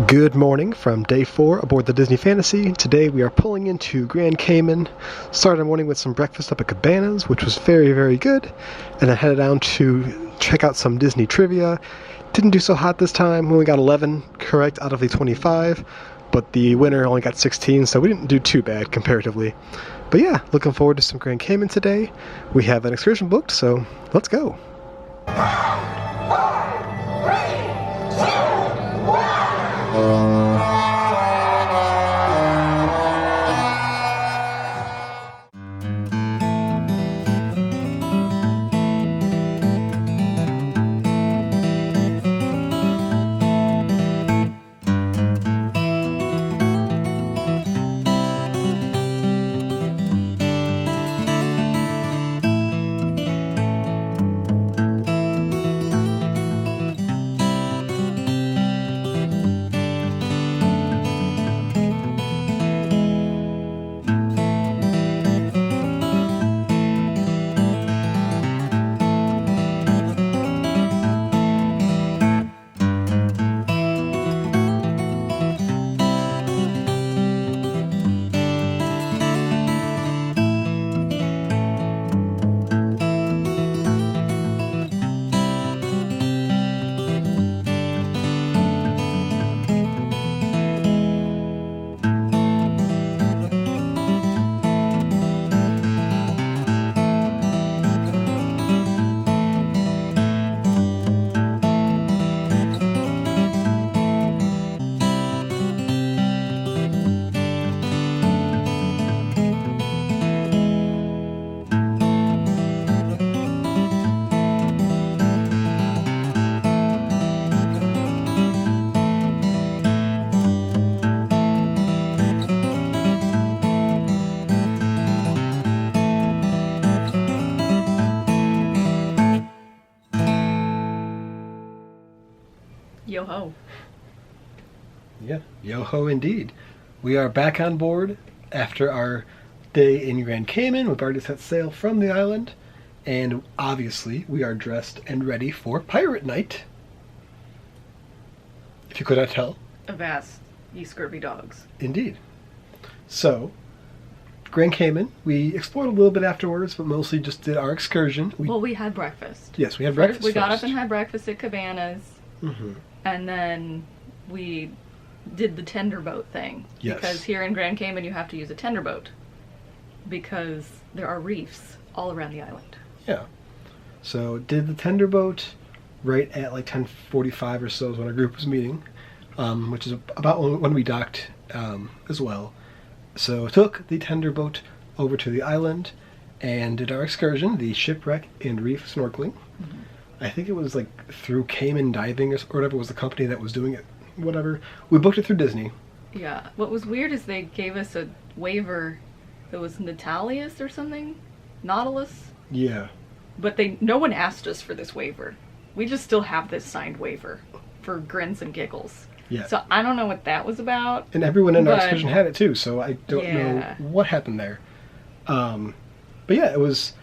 Good morning from day 4 aboard the Disney Fantasy. Today we are pulling into Grand Cayman. Started the morning with some breakfast up at Cabanas, which was very, very good. And then headed down to check out some Disney trivia. Didn't do so hot this time. We only got 11 correct out of the 25. But the winner only got 16, so we didn't do too bad comparatively. But yeah, looking forward to some Grand Cayman today. We have an excursion booked, so let's go. Yo-ho. Yeah, yo-ho indeed. We are back on board after our day in Grand Cayman. We've already set sail from the island, and obviously we are dressed and ready for Pirate Night. If you could not tell. Avast, ye scurvy dogs. Indeed. So, Grand Cayman, we explored a little bit afterwards, but mostly just did our excursion. We had breakfast. Yes, we had breakfast We got first. up and had breakfast at Cabanas. Mm-hmm. And then we did the tender boat thing. Yes. Because here in Grand Cayman you have to use a tender boat. Because there are reefs all around the island. Yeah. So did the tender boat right at like 10:45 or so is when our group was meeting, which is about when we docked as well. So took the tender boat over to the island and did our excursion, the shipwreck and reef snorkeling. Mm-hmm. I think it was like through Cayman Diving or whatever was the company that was doing it. Whatever. We booked it through Disney. Yeah. What was weird is they gave us a waiver that was Natalius or something? Nautilus? Yeah. But no one asked us for this waiver. We just still have this signed waiver for grins and giggles. Yeah. So I don't know what that was about. And everyone in our excursion had it too, so I don't know Yeah. what happened there. But yeah, it was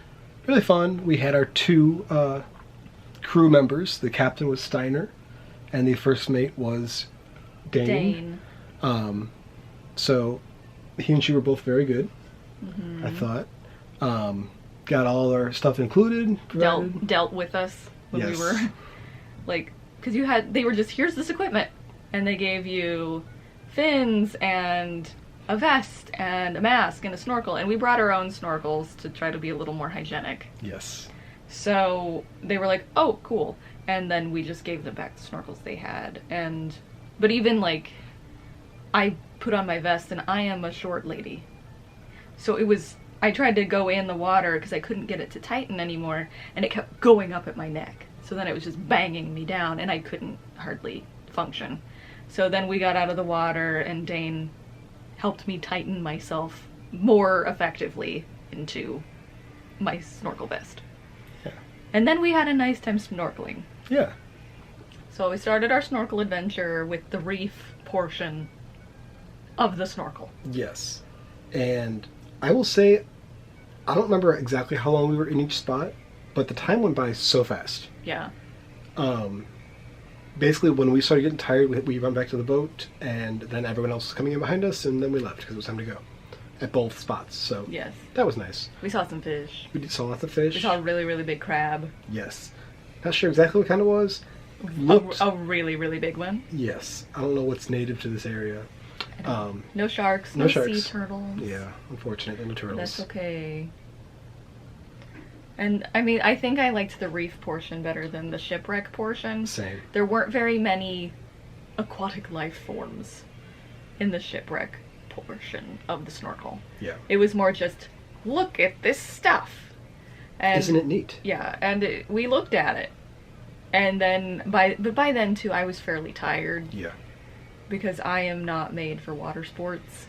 really fun. We had our two crew members. The captain was Steiner, and the first mate was Dane. So he and she were both very good. Mm-hmm. I thought. Got all our stuff included. Dealt with us when Yes. we were like, because they were just, here's this equipment, and they gave you fins and a vest and a mask and a snorkel, and we brought our own snorkels to try to be a little more hygienic. Yes. So they were like, oh, cool. And then we just gave them back the snorkels they had. But even like, I put on my vest and I am a short lady. So I tried to go in the water because I couldn't get it to tighten anymore, and it kept going up at my neck. So then it was just banging me down and I couldn't hardly function. So then we got out of the water and Dane helped me tighten myself more effectively into my snorkel vest. And then we had a nice time snorkeling. Yeah. So we started our snorkel adventure with the reef portion of the snorkel. Yes. And I will say, I don't remember exactly how long we were in each spot, but the time went by so fast. Yeah. basically, when we started getting tired, we run back to the boat, and then everyone else was coming in behind us, and then we left because it was time to go at both spots. So Yes. that was nice. We saw some fish. Saw lots of fish. We saw a really, really big crab. Yes. Not sure exactly what kind it was. Looked, A really, really big one. yes. I don't know what's native to this area. No sharks. no No sharks. sea turtles. Yeah, unfortunately, no turtles. That's okay. And I mean, I think I liked the reef portion better than the shipwreck portion. Same. There weren't very many aquatic life forms in the shipwreck portion of the snorkel. Yeah. It was more just, look at this stuff. And Isn't it neat? yeah, and we looked at it. And then, by then too, I was fairly tired. Yeah. Because I am not made for water sports.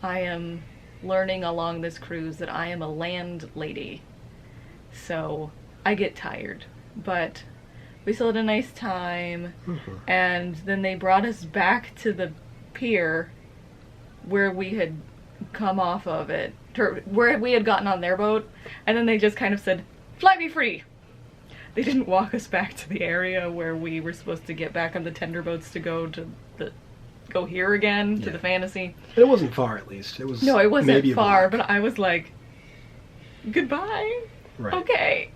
I am learning along this cruise that I am a land lady. So I get tired. But we still had a nice time. Mm-hmm. And then they brought us back to the pier where we had come off of it. Where we had gotten on their boat. And then they just kind of said, fly me free. They didn't walk us back to the area where we were supposed to get back on the tender boats to go here again to Yeah. the Fantasy. It wasn't far, at least. It was. No, it wasn't maybe a far, block. but I was like, goodbye. Right. Okay.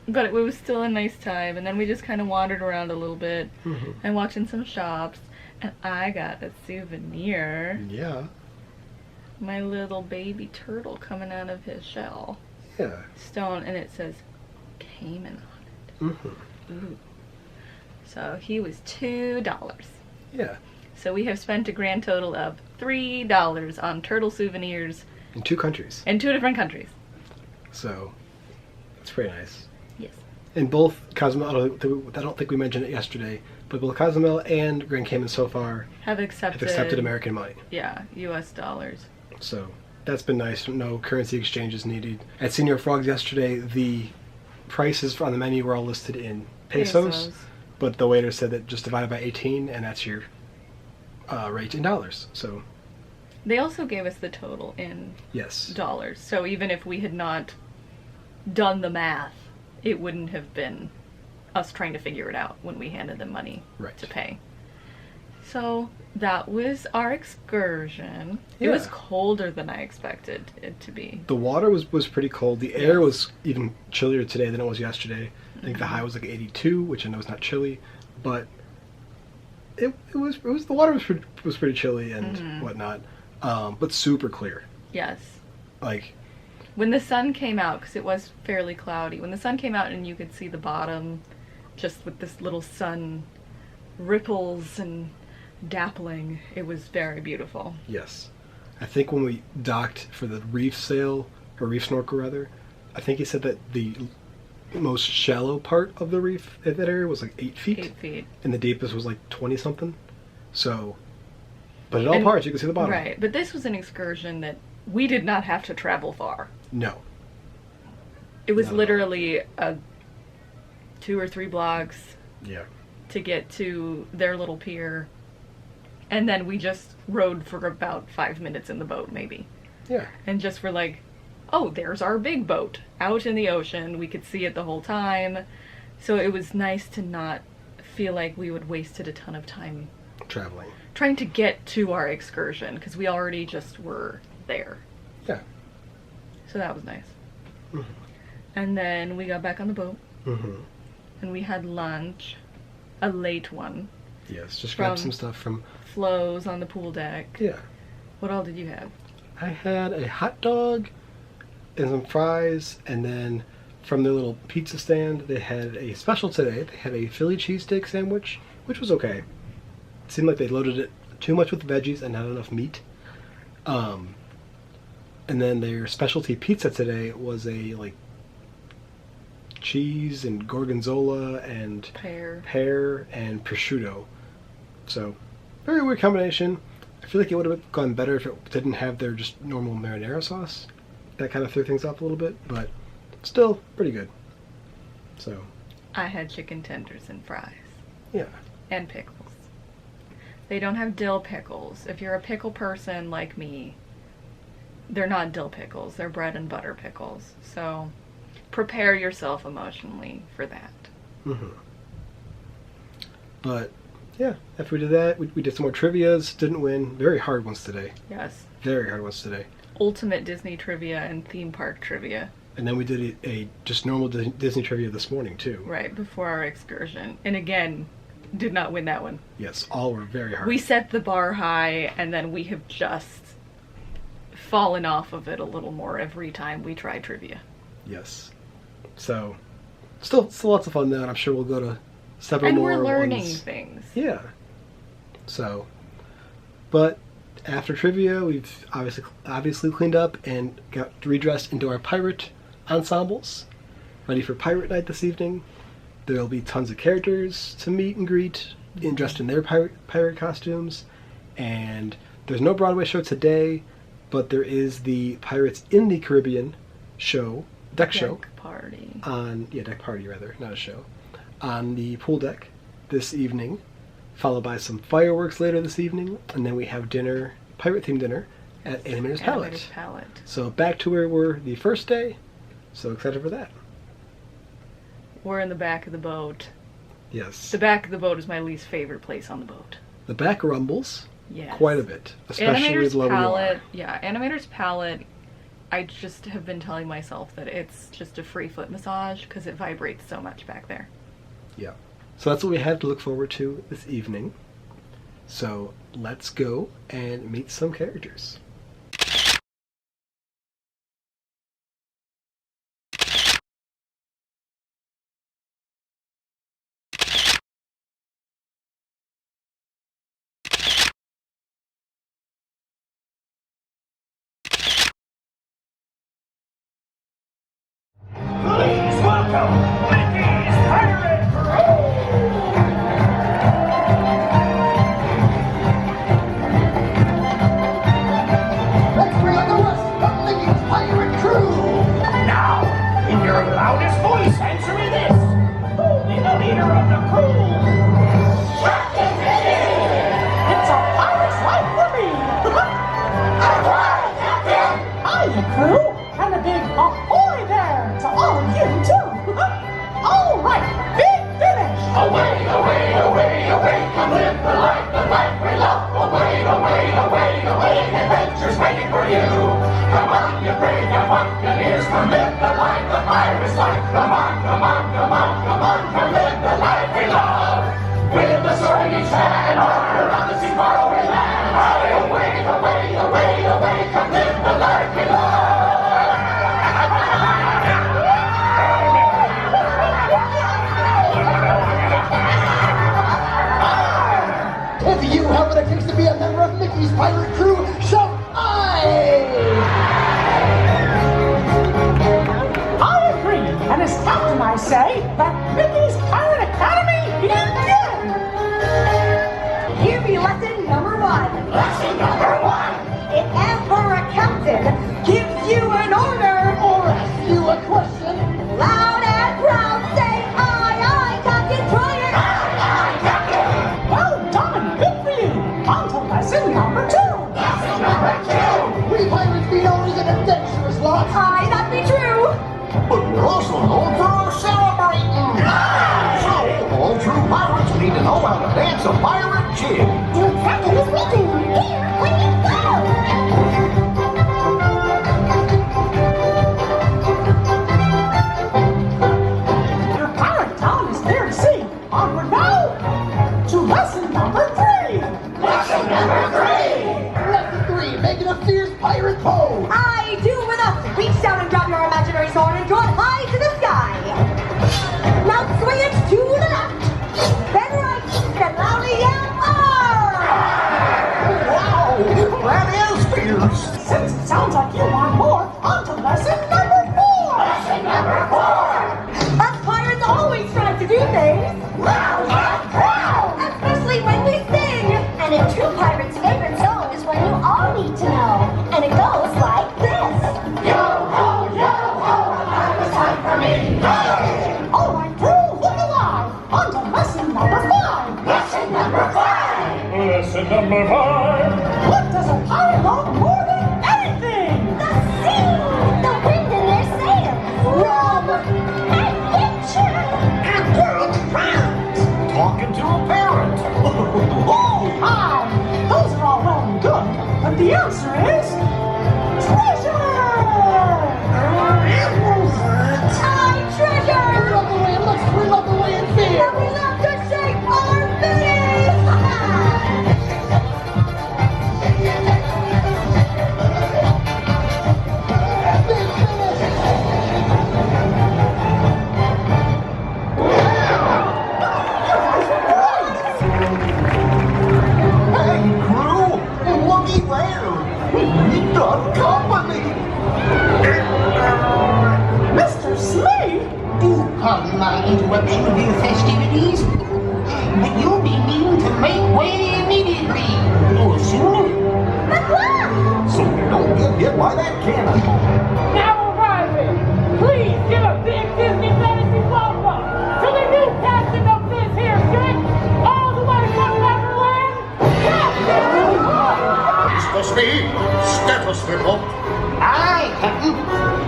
But it was still a nice time, and then we just kind of wandered around a little bit Mhm. and walked in some shops, and I got a souvenir. Yeah. My little baby turtle coming out of his shell. Yeah. Stone, and it says Cayman on it. Mm-hmm. Ooh. So he was $2. Yeah. So we have spent a grand total of $3 on turtle souvenirs In 2 countries. in 2 different countries. So it's pretty nice. Yes. In both Cozumel, I don't think we mentioned it yesterday, but both Cozumel and Grand Cayman so far Have accepted. have accepted American money. Yeah, U.S. dollars. So that's been nice. No currency exchanges needed. At Senior Frogs yesterday, the prices on the menu were all listed in pesos. But the waiter said that just divide it by 18, and that's your rate in dollars. So, They also gave us the total in yes. dollars. So even if we had not done the math, it wouldn't have been us trying to figure it out when we handed them money Right. to pay. So that was our excursion. It was Yeah. colder than I expected it to be. The water was pretty cold. The air Yes. was even chillier today than it was yesterday. I think the high was like 82, which I know is not chilly, but it was the water was pretty chilly and whatnot, but super clear. Yes. Like, When the sun came out, because it was fairly cloudy, when the sun came out and you could see the bottom, just with this little sun ripples and dappling, it was very beautiful. yes. I think when we docked for the reef sail, or reef snorkel rather, I think he said that the most shallow part of the reef at that area was like 8 feet. 8 feet. And the deepest was like 20 something. So, but at all And- parts you can see the bottom. Right, but this was an excursion that we did not have to travel far. No. It was No. literally 2 or 3 blocks Yeah. to get to their little pier, and then we just rode for about 5 minutes in the boat, maybe. Yeah. And just were like, oh, there's our big boat out in the ocean. We could see it the whole time. So it was nice to not feel like we would wasted a ton of time Traveling. trying to get to our excursion, because we already just were there. Yeah. So that was nice. Mhm. And then we got back on the boat, Mm-hmm. and we had lunch, a late one. Yes. Just grab From- some stuff from. Flows on the pool deck. Yeah. What all did you have? I had a hot dog and some fries, and then from their little pizza stand, they had a special today. They had a Philly cheesesteak sandwich, which was okay. It seemed like they loaded it too much with veggies and not enough meat. And then their specialty pizza today was a like cheese and gorgonzola and pear and prosciutto. So very weird combination. I feel like it would have gone better if it didn't have their just normal marinara sauce. That kind of threw things off a little bit, but still pretty good. So, I had chicken tenders and fries. yeah. And pickles. They don't have dill pickles. If you're a pickle person like me, they're not dill pickles. They're bread and butter pickles. So prepare yourself emotionally for that. Mm-hmm. But yeah, after we did that, we did some more trivias. Didn't win. Very hard ones today. Yes. Very hard ones today. Ultimate Disney trivia and theme park trivia. And then we did a just normal Disney trivia this morning too. Right, before our excursion. And again, did not win that one. Yes, all were very hard. We set the bar high, and then we have just fallen off of it a little more every time we try trivia. Yes. So, still lots of fun though, and I'm sure we'll go to several more And we're learning ones. things. Yeah. So, but after trivia, we've obviously cleaned up and got redressed into our pirate ensembles, ready for pirate night this evening. There'll be tons of characters to meet and greet, dressed in their pirate costumes, and there's no Broadway show today, but there is the Pirates in the Caribbean show, deck show. Deck party. Deck party rather, not a show. On the pool deck this evening, followed by some fireworks later this evening, and then we have dinner, pirate-themed dinner, at Animator's Palette. Animator's Palette. So back to where we were the first day, so excited for that. We're in the back of the boat. Yes. The back of the boat is my least favorite place on the boat. The back rumbles Yes. quite a bit, especially Animator's below Palette, yeah, Animator's Palette, I just have been telling myself that it's just a free foot massage because it vibrates so much back there. Yeah. So that's what we have to look forward to this evening. So let's go and meet some characters. Please welcome Mickey's Pirate Crew! Let's bring on the rest of Mickey's Pirate Crew! Now, in your loudest voice, answer me this. Who'll be the leader of the crew? Captain Mickey! It's a pirate's life for me! Ahoy, Captain! Hiya, crew! And a big ahoy there to all of you, too! All right, big finish! Away, away, away, away, come live the life we love! Away, away, away, away, adventures waiting for you! Come on, you brave, you buccaneers, come live the life the pirates like! Come on, come on, come on, come on, come live the life we love! With the sword in each hand, or on the sea far away land! Away, away, away, away, come live the life we love! If you have what it takes to be a member of Mickey's Pirate Crew, shout aye! I agree, and as captain I say that Mickey's Pirate Academy begin! Here be lesson number 1. Lesson number 1! If ever a captain gives you an order, Or ask you a question, loud and proud say aye, aye, Captain, try it. Well done, good for you! On to lesson number 2! Lesson number 2! we pirates be known as an adventurous lot. Aye, that be true. But we're also known for our celebrating. So, all true pirates need to know how to dance a pirate jig. Do exactly as we do. Here we go. Your pirate talent is clear to see. Onward now to lesson number 3! Lesson number 3! Lesson 3, making a fierce pirate pose. Aye, do with us. Reach down and grab your imaginary sword and draw it high to the sky. Now swing it to the left, then right, then loudly yell Wow, that is fierce. Since it sounds like you want more, on to lesson number 4! Lesson number 4! Us pirates always try to do things, Loud and proud! especially when we sing. And a true pirate's favorite song is one you all need to know. And it goes like this. Yo ho, now it's time for me! All right, crew, look alive! On to lesson number 5! Lesson number 5! Lesson number 5! What does a pirate love more than anything? The sea, the wind in their sails, rum, adventure. And good friends. Talking to a parrot. conclusion of your festivities, but you'll be needing to make way immediately, or sooner. But why? So you don't get hit by that cannonball. Now arriving, please give a big Disney fantasy welcome to the new captain of this here ship, all the way from Neverland, Captain Hook! Mr. Speed, stethoscope. Aye, Captain.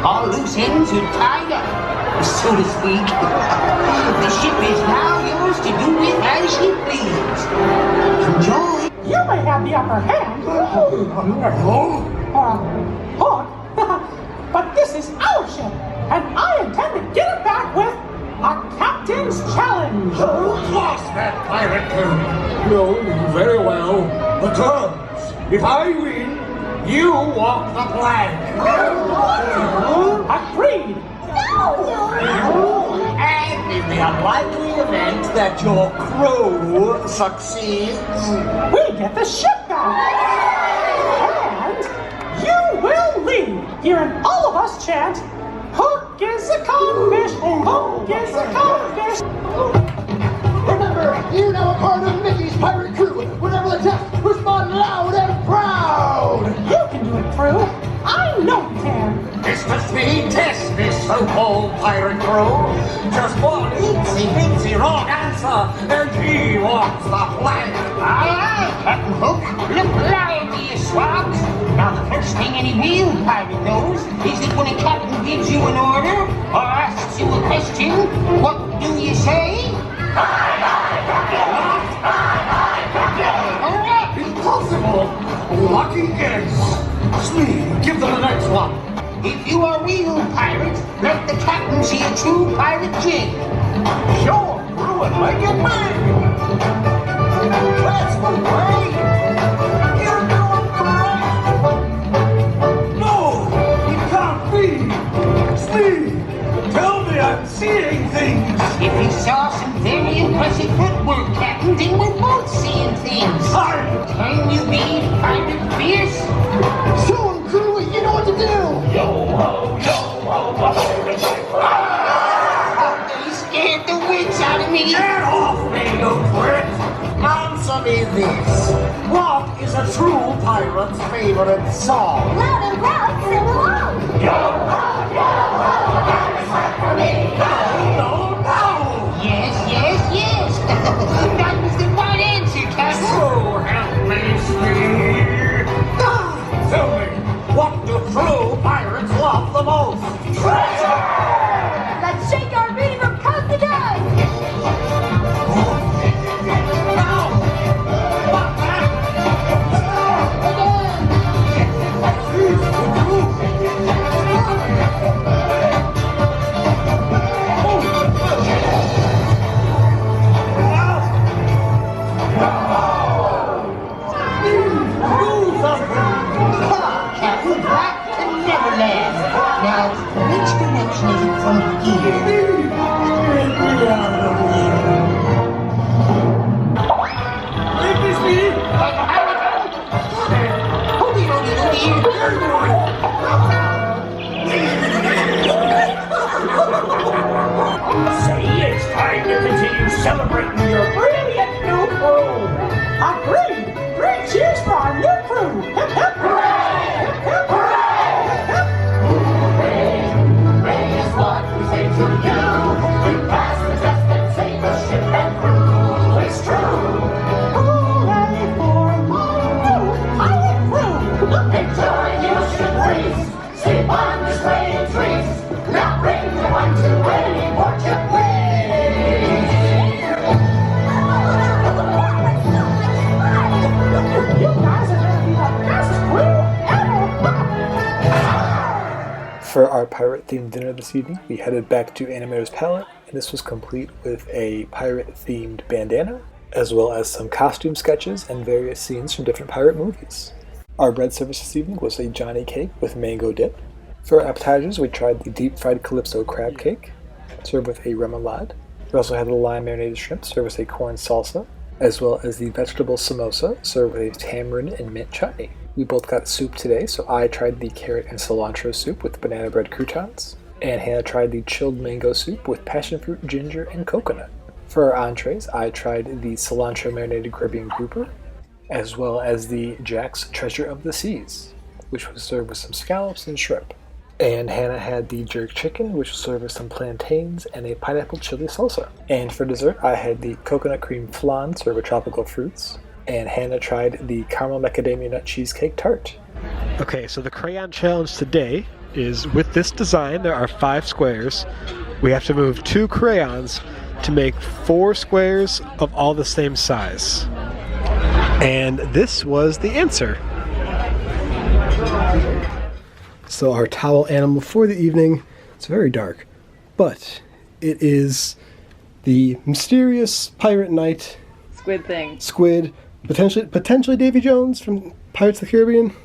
All loose ends are tied up, so to speak. The ship is now yours to do with as you please. Enjoy. You may have the upper hand, Hook, but this is our ship, and I intend to get it back with a captain's challenge. Lost that pirate crew. No, very well. The terms. If I win, you walk the plank. Agreed. And in the unlikely event that your crew succeeds, We get the ship back. And you will lead, hearing all of us chant, Hook is a codfish, Hook is a codfish. remember, you're now a part of Mickey's pirate crew. Whenever the test, respond loud and proud. You can do it, crew. I know you can. Mr. Speed, test this so-called pirate crew. Just one itsy-bitsy wrong answer, and he walks the plank. Aye, Captain Hook. Look lively, you swabs. Now, the first thing any real pirate knows is that when a captain gives you an order or asks you a question, what do you say? Impossible! Lucky guess. Speed, give them the next one. If you are real pirate, let the captain see a true pirate jig. Sure, crew and make it big. That's the way. You're doing great. No, it can't be. Speed, tell me I'm seeing things. If you saw some very impressive footwork, Captain, then we're both seeing things. Can you be pirate fierce? Show 'em, crew, you know what to do. Yo-ho, they scared the wits out of me. Get off me, you twit. Answer me this. What is a true pirate's favorite song? Loud and proud, sing along. No. Yes. That was the right answer, Captain. So help me, Speed. Tell me, what do true pirates love the most? Treasure! Let's shake our beating from coast to coast. Now! What that? Captain, back to Neverland. Now, which direction is it from here? Say it's time to continue celebrating your brilliant new crew. Agreed. Great cheers for our new crew. Hip, hip, hooray! Hip, hip, hooray! Hip, hip. Hooray is what we say to you. You pass the test and save the ship and crew. It's true. Hooray for my new pirate crew. Enjoy your ship race. Sleep on the swaying trees. Now bring the one to any port you please. You guys are gonna be the best crew ever. For our pirate-themed dinner this evening, we headed back to Animator's Palette, and this was complete with a pirate-themed bandana, as well as some costume sketches and various scenes from different pirate movies. Our bread service this evening was a Johnny cake with mango dip. For our appetizers, we tried the deep-fried Calypso crab cake, served with a remoulade. We also had the lime marinated shrimp, served with a corn salsa, as well as the vegetable samosa, served with a tamarind and mint chutney. We both got soup today, so I tried the carrot and cilantro soup with banana bread croutons, And Hannah tried the chilled mango soup with passion fruit, ginger, and coconut. For our entrees, I tried the cilantro marinated Caribbean grouper, as well as the Jack's Treasure of the Seas, which was served with some scallops and shrimp. And Hannah had the jerk chicken, which was served with some plantains and a pineapple chili salsa. And for dessert, I had the coconut cream flan served with tropical fruits. And Hannah tried the caramel macadamia nut cheesecake tart. Okay, so the crayon challenge today is with this design, there are 5 squares. We have to move 2 crayons to make 4 squares of all the same size. And this was the answer. So our towel animal for the evening, it's very dark, but it is the mysterious pirate knight Squid thing. squid, potentially Davy Jones from Pirates of the Caribbean.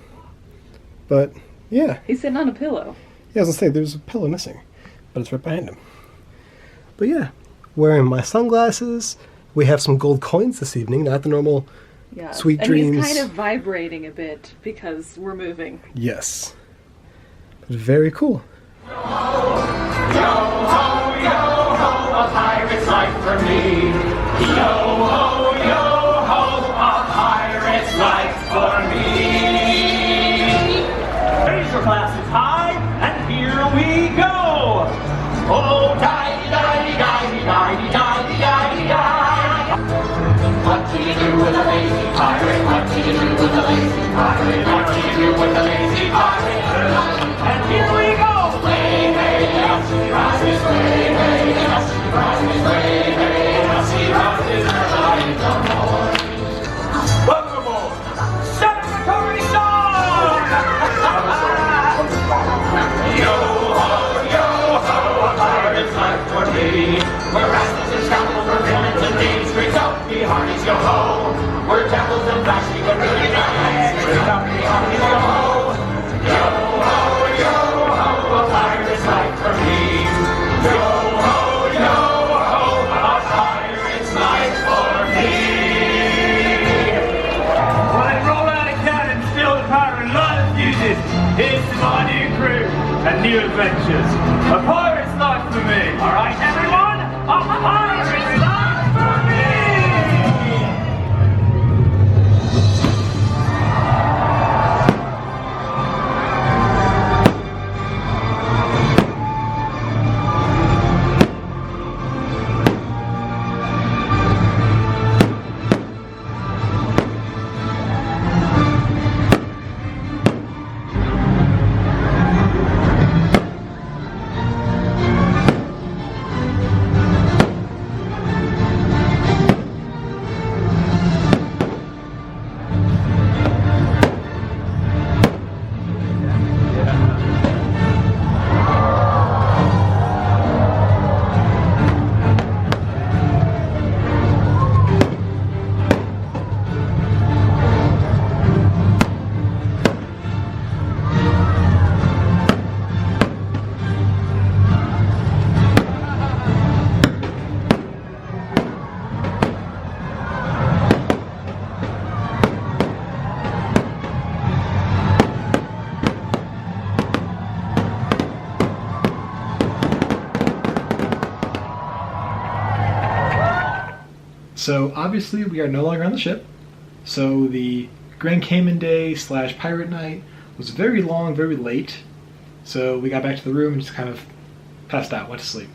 But yeah, He's sitting on a pillow. yeah, I was gonna say there's a pillow missing, but it's right behind him. But yeah, wearing my sunglasses. We have some gold coins this evening, not the normal Yeah. Sweet and dreams. he's kind of vibrating a bit because we're moving. Yes. Very cool. Yo ho, a pirate's life for me. Yo ho, a pirate's life for me. Raise your glasses high, and here we go. Oh, die. What do you do with a lazy pirate? What do you do with a lazy pirate? What do you do with a lazy pirate? And here we go. Way, hey, up she rises, way, hey, up she rises, way, hey, up she rises, early in the morning. Welcome aboard. Celebratory song. Yo ho, a pirate's life for me. We're rascals and scoundrels, we're villains and thieves. Straight up, be harnies, yo ho. We're devils and flashy, but really nice. Straight up, be harnies, yo ho. Yo ho, a pirate's life for me. Yo ho, a pirate's life for me. Well, they roll out a cannon, steal the pirate life uses. Here's to my new crew and new adventures. A pirate's life for me. All right, everyone, a pirate's life for me. So obviously we are no longer on the ship. So the Grand Cayman day / pirate night was very long, very late. So we got back to the room and just kind of passed out, went to sleep.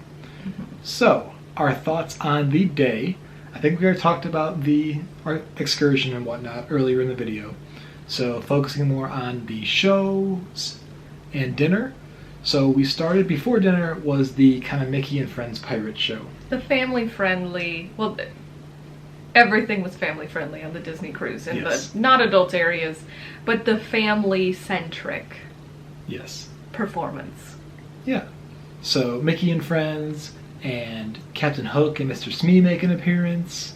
So our thoughts on the day. I think we already talked about our excursion and whatnot earlier in the video. So focusing more on the shows and dinner. So we started, before dinner was the kind of Mickey and Friends pirate show. The family friendly, well, everything was family friendly on the Disney cruise in Yes. the not adult areas, but the family centric Yes. performance. Yeah. So Mickey and Friends and Captain Hook and Mr. Smee make an appearance.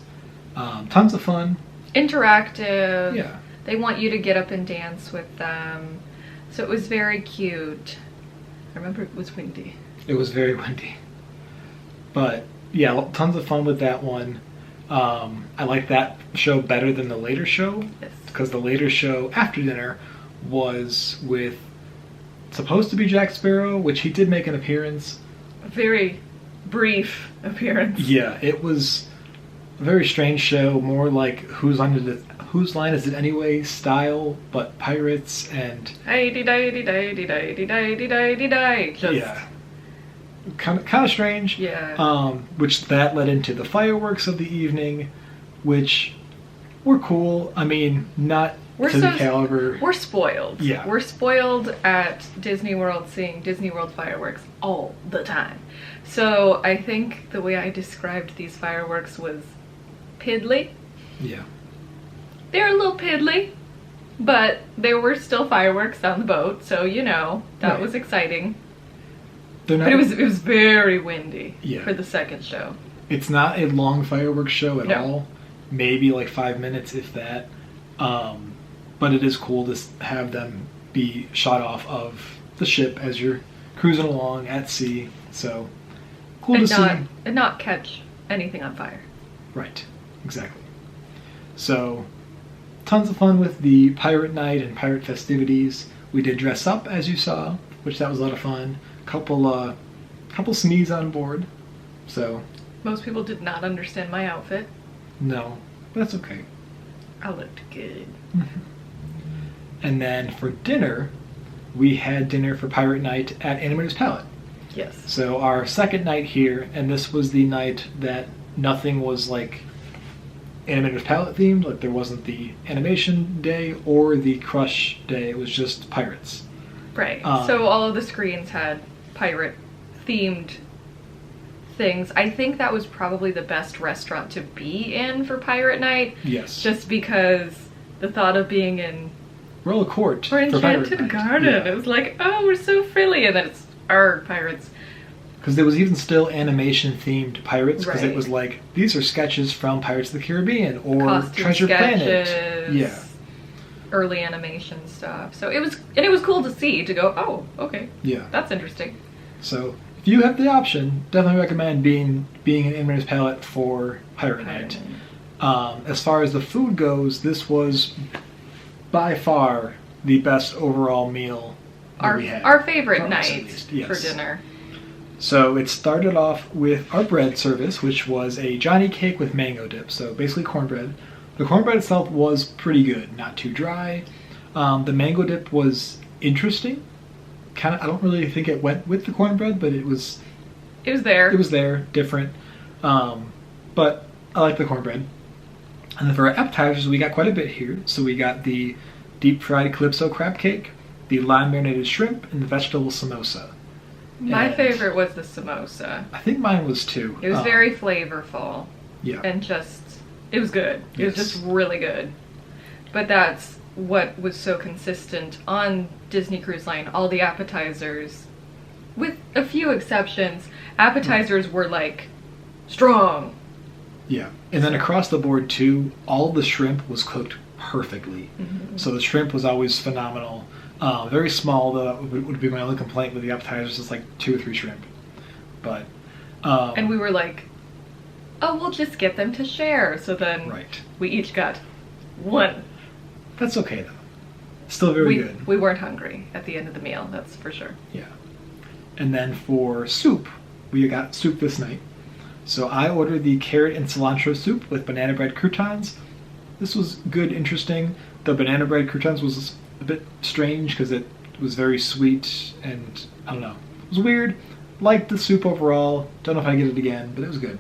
Tons of fun. Interactive. Yeah. They want you to get up and dance with them. So it was very cute. I remember it was windy. It was very windy. But yeah, tons of fun with that one. I like that show better than the later show. Yes. Because the later show after dinner was with supposed to be Jack Sparrow, which he did make an appearance. A very brief appearance. Yeah, it was a very strange show, more like Whose Line Is It Anyway style, but pirates and... Just, yeah. Kind of strange. Yeah. Which that led into the fireworks of the evening, which were cool. I mean, not to the caliber. We're spoiled. Yeah. We're spoiled at Disney World, seeing Disney World fireworks all the time. So I think the way I described these fireworks was piddly. Yeah. They're a little piddly, but there were still fireworks on the boat, so that Right. was exciting. They're not, But it was very windy Yeah. for the second show. It's not a long fireworks show at No. all. Maybe like 5 minutes, if that. But it is cool to have them be shot off of the ship as you're cruising along at sea. So cool to see. And not catch anything on fire. Right, exactly. So tons of fun with the pirate night and pirate festivities. We did dress up, as you saw, which that was a lot of fun. Couple sneeze on board. So Most people did not understand my outfit. no, but that's okay. I looked good. And then for dinner, we had dinner for Pirate Night at Animator's Palette. Yes. So our second night here, and this was the night that nothing was like Animator's Palette themed. Like there wasn't the animation day or the crush day. It was just pirates. Right. So all of the screens had pirate themed things. I think that was probably the best restaurant to be in for Pirate Night. Yes. Just because the thought of being in Royal Court or for Pirate Enchanted Night. Garden, Yeah. it was like, oh, we're so frilly, and then it's our pirates. Because there was even still animation themed pirates, because it Right. was like, these are sketches from Pirates of the Caribbean or Costume Treasure sketches, Planet. Yeah. early animation stuff. So it was cool to see, to go, oh, okay, Yeah. that's interesting. So if you have the option, definitely recommend being an Animator's Palette for Pirate Night. As far as the food goes, this was by far the best overall meal that we had. Our favorite For us, at night least, yes. for dinner. So it started off with our bread service, which was a Johnny cake with mango dip, so basically cornbread. The cornbread itself was pretty good, not too dry. The mango dip was interesting. I don't really think it went with the cornbread, but it was there. It was there, different. But I like the cornbread. And then for our appetizers, we got quite a bit here. So we got the deep fried calypso crab cake, the lime marinated shrimp, and the vegetable samosa. My And favorite was the samosa. I think mine was too. It was very flavorful. Yeah. And it was good. It was Yes. just really good. But that's what was so consistent on Disney Cruise Line. All the appetizers, with a few exceptions, appetizers were like strong. Yeah. And then across the board too, all the shrimp was cooked perfectly. Mm-hmm. So the shrimp was always phenomenal. Very small, though, that would be my only complaint with the appetizers, is like 2 or 3 shrimp. But And we were like, oh, we'll just get them to share. So then right. we each got one. That's okay though. Still very good. We weren't hungry at the end of the meal, that's for sure. Yeah. And then for soup, we got soup this night. So I ordered the carrot and cilantro soup with banana bread croutons. This was good, interesting. The banana bread croutons was a bit strange because it was very sweet and I don't know. It was weird. Liked the soup overall. Don't know if I get it again, but it was good.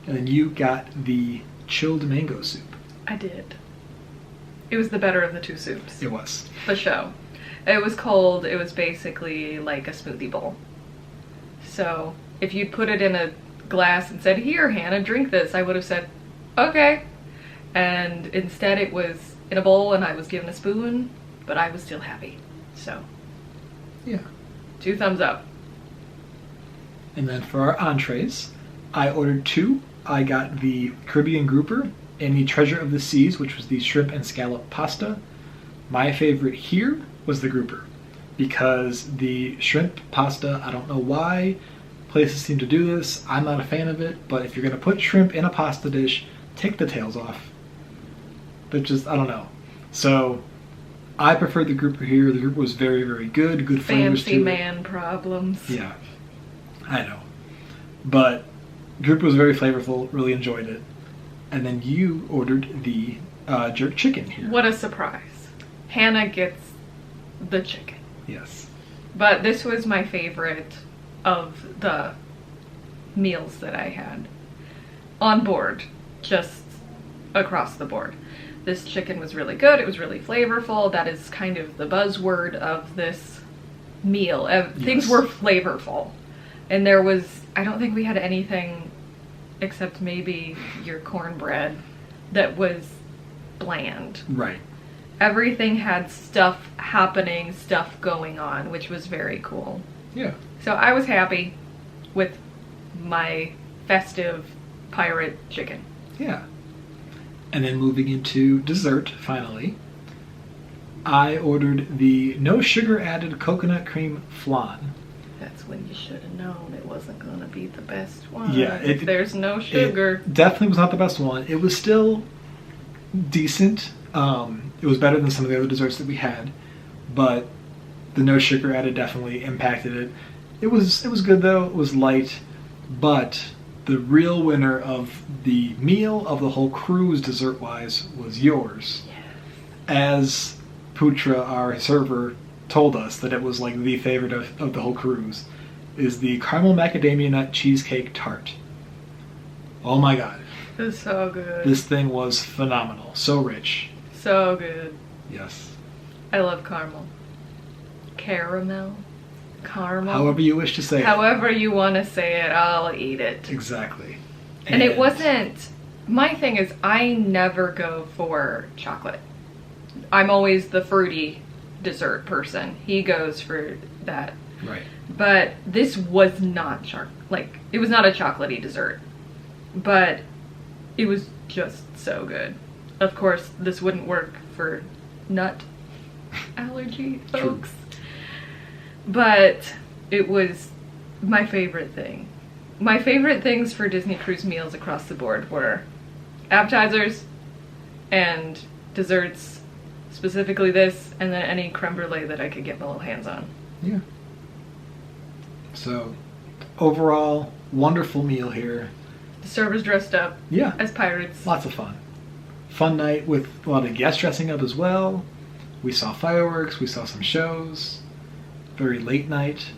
And then you got the chilled mango soup. I did. It was the better of the two soups. It was. The show. It was cold. It was basically like a smoothie bowl. So if you'd put it in a glass and said, here, Hannah, drink this, I would have said, okay. And instead it was in a bowl and I was given a spoon, but I was still happy. So, Yeah. 2 thumbs up. And then for our entrees, I ordered 2. I got the Caribbean grouper and the Treasure of the Seas, which was the shrimp and scallop pasta. My favorite here was the grouper because the shrimp pasta, I don't know why places seem to do this. I'm not a fan of it, but if you're going to put shrimp in a pasta dish, take the tails off. But just, I don't know. So I preferred the grouper here. The grouper was very, very good. Good flavors Fancy to man problems. it. Yeah, I know. But grouper was very flavorful. Really enjoyed it. And then you ordered the jerk chicken here. What a surprise. Hannah gets the chicken. Yes. But this was my favorite of the meals that I had on board, just across the board. This chicken was really good. It was really flavorful. That is kind of the buzzword of this meal. Things were flavorful. And there was, I don't think we had anything except maybe your cornbread that was bland. Right. Everything had stuff happening, stuff going on, which was very cool. Yeah. So I was happy with my festive pirate chicken. Yeah. And then moving into dessert, finally, I ordered the no sugar added coconut cream flan. That's when you should have known it wasn't going to be the best one. Yeah, if there's no sugar. It definitely was not the best one. It was still decent. It was better than some of the other desserts that we had, but the no sugar added definitely impacted it. It was good though. It was light, but the real winner of the meal of the whole cruise dessert-wise was yours. Yes. As Putra, our server, told us that it was like the favorite of the whole cruise, is the caramel macadamia nut cheesecake tart. Oh my god. It was so good. This thing was phenomenal. So rich. So good. Yes. I love caramel. Caramel. Caramel. However you wish to say it. However you want to say it, I'll eat it. Exactly. And it wasn't... My thing is, I never go for chocolate. I'm always the fruity dessert person. He goes for that. Right. But this was not it was not a chocolatey dessert. But it was just so good. Of course, this wouldn't work for nut allergy folks. But it was my favorite thing. My favorite things for Disney cruise meals across the board were appetizers and desserts, specifically this, and then any creme brulee that I could get my little hands on. Yeah. So, overall, wonderful meal here. The servers dressed up Yeah. as pirates. Lots of fun. Fun night with a lot of guests dressing up as well. We saw fireworks, we saw some shows. Very late night.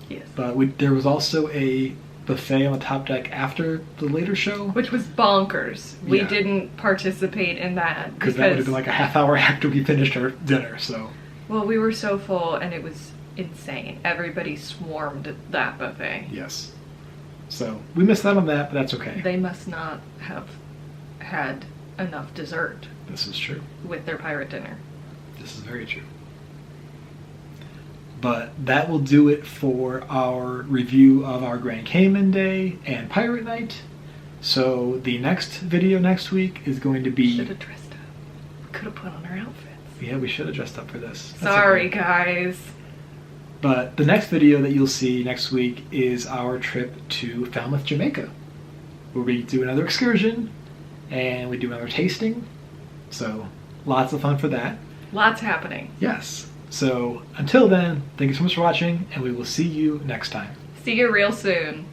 Yes. But there was also a buffet on the top deck after the later show. Which was bonkers. We Yeah. didn't participate in that. Because that would have been like a half hour after we finished our dinner, so. Well, we were so full and it was insane. Everybody swarmed at that buffet. Yes. So, we missed out on that, but that's okay. They must not have had enough dessert This is true. with their pirate dinner. This is very true. But that will do it for our review of our Grand Cayman Day and Pirate Night. So the next video next week is going to be... Should have dressed up. Could have put on our outfits. Yeah, we should have dressed up for this. That's Sorry, okay. guys. But the next video that you'll see next week is our trip to Falmouth, Jamaica, where we do another excursion and we do another tasting. So lots of fun for that. Lots happening. Yes. So until then, thank you so much for watching, and we will see you next time. See you real soon.